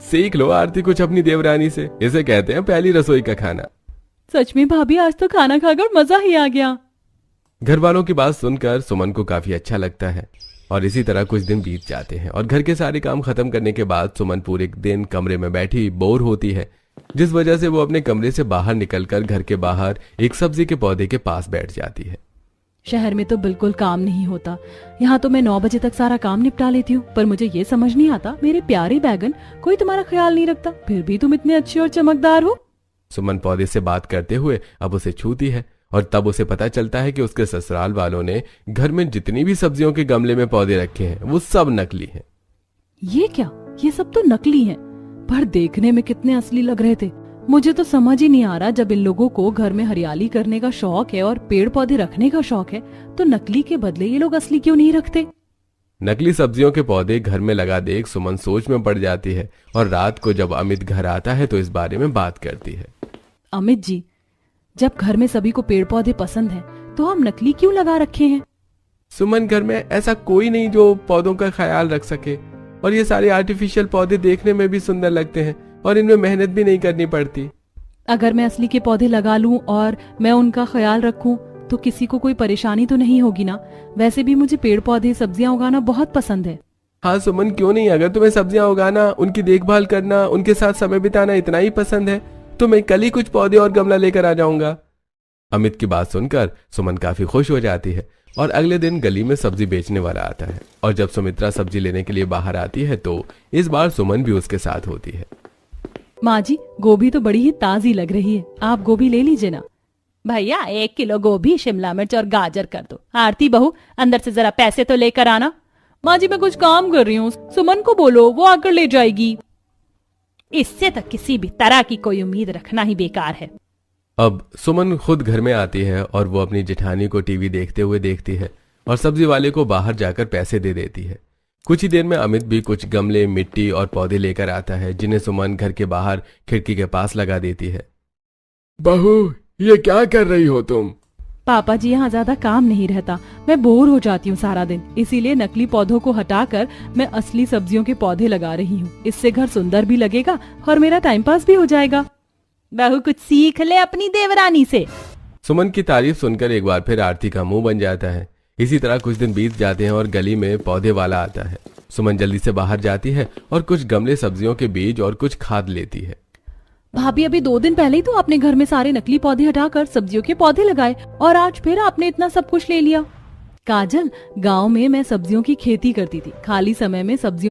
सीख लो आरती कुछ अपनी देवरानी से, इसे कहते हैं पहली रसोई का खाना। सच में भाभी, आज तो खाना खाकर मजा ही आ गया। घर वालों की बात सुनकर सुमन को काफी अच्छा लगता है और इसी तरह कुछ दिन बीत जाते हैं और घर के सारे काम खत्म करने के बाद सुमन पूरे दिन कमरे में बैठी बोर होती है, जिस वजह से वो अपने कमरे से बाहर निकलकर घर के बाहर एक सब्जी के पौधे के पास बैठ जाती है। शहर में तो बिल्कुल काम नहीं होता, यहाँ तो मैं 9 बजे तक सारा काम निपटा लेती हूँ, पर मुझे ये समझ नहीं आता मेरे प्यारे बैगन, कोई तुम्हारा ख्याल नहीं रखता, फिर भी तुम इतने अच्छे और चमकदार हो। सुमन पौधे से बात करते हुए अब उसे छूती है और तब उसे पता चलता है कि उसके ससुराल वालों ने घर में जितनी भी सब्जियों के गमले में पौधे रखे हैं वो सब नकली हैं। ये क्या, ये सब तो नकली हैं, पर देखने में कितने असली लग रहे थे। मुझे तो समझ ही नहीं आ रहा, जब इन लोगों को घर में हरियाली करने का शौक है और पेड़ पौधे रखने का शौक है, तो नकली के बदले ये लोग असली क्यों नहीं रखते। नकली सब्जियों के पौधे घर में लगा देख सुमन सोच में पड़ जाती है और रात को जब अमित घर आता है तो इस बारे में बात करती है। अमित जी, जब घर में सभी को पेड़ पौधे पसंद हैं, तो हम नकली क्यों लगा रखे हैं। सुमन, घर में ऐसा कोई नहीं जो पौधों का ख्याल रख सके, और ये सारे आर्टिफिशियल पौधे देखने में भी सुंदर लगते हैं और इनमें मेहनत भी नहीं करनी पड़ती। अगर मैं असली के पौधे लगा लूं और मैं उनका ख्याल रखूं तो किसी को कोई परेशानी तो नहीं होगी ना। वैसे भी मुझे पेड़ पौधे सब्जियां उगाना बहुत पसंद है। हाँ सुमन, क्यों नहीं। अगर तुम्हें सब्जियां उगाना, उनकी देखभाल करना, उनके साथ समय बिताना इतना ही पसंद है तो मैं कल ही कुछ पौधे और गमला लेकर आ जाऊंगा। अमित की बात सुनकर सुमन काफी खुश हो जाती है और अगले दिन गली में सब्जी बेचने वाला आता है और जब सुमित्रा सब्जी लेने के लिए बाहर आती है तो इस बार सुमन भी उसके साथ होती है। माँ जी, गोभी तो बड़ी ही ताजी लग रही है, आप गोभी ले लीजिए ना। भैया 1 किलो गोभी, शिमला मिर्च और गाजर कर दो। आरती बहू, अंदर से जरा पैसे तो लेकर आना। माँ जी, मैं कुछ काम कर रही हूँ, सुमन को बोलो, वो आकर ले जाएगी। इससे तो किसी भी तरह की कोई उम्मीद रखना ही बेकार है। अब सुमन खुद घर में आती है और वो अपनी जेठानी को टीवी देखते हुए देखती है और सब्जी वाले को बाहर जाकर पैसे दे देती है। कुछ ही देर में अमित भी कुछ गमले, मिट्टी और पौधे लेकर आता है जिन्हें सुमन घर के बाहर खिड़की के पास लगा देती है। बहू, ये क्या कर रही हो तुम। पापा जी, यहाँ ज्यादा काम नहीं रहता, मैं बोर हो जाती हूँ सारा दिन, इसीलिए नकली पौधों को हटाकर मैं असली सब्जियों के पौधे लगा रही हूँ। इससे घर सुंदर भी लगेगा और मेरा टाइम पास भी हो जाएगा। बहू, कुछ सीख ले अपनी देवरानी से। सुमन की तारीफ सुनकर एक बार फिर आरती का मुंह बन जाता है। इसी तरह कुछ दिन बीत जाते हैं और गली में पौधे वाला आता है। सुमन जल्दी से बाहर जाती है और कुछ गमले सब्जियों के बीज और कुछ खाद लेती है। भाभी, अभी 2 दिन पहले ही तो आपने घर में सारे नकली पौधे हटाकर सब्जियों के पौधे लगाए और आज फिर आपने इतना सब कुछ ले लिया। काजल, गांव में मैं सब्जियों की खेती करती थी, खाली समय में सब्जियों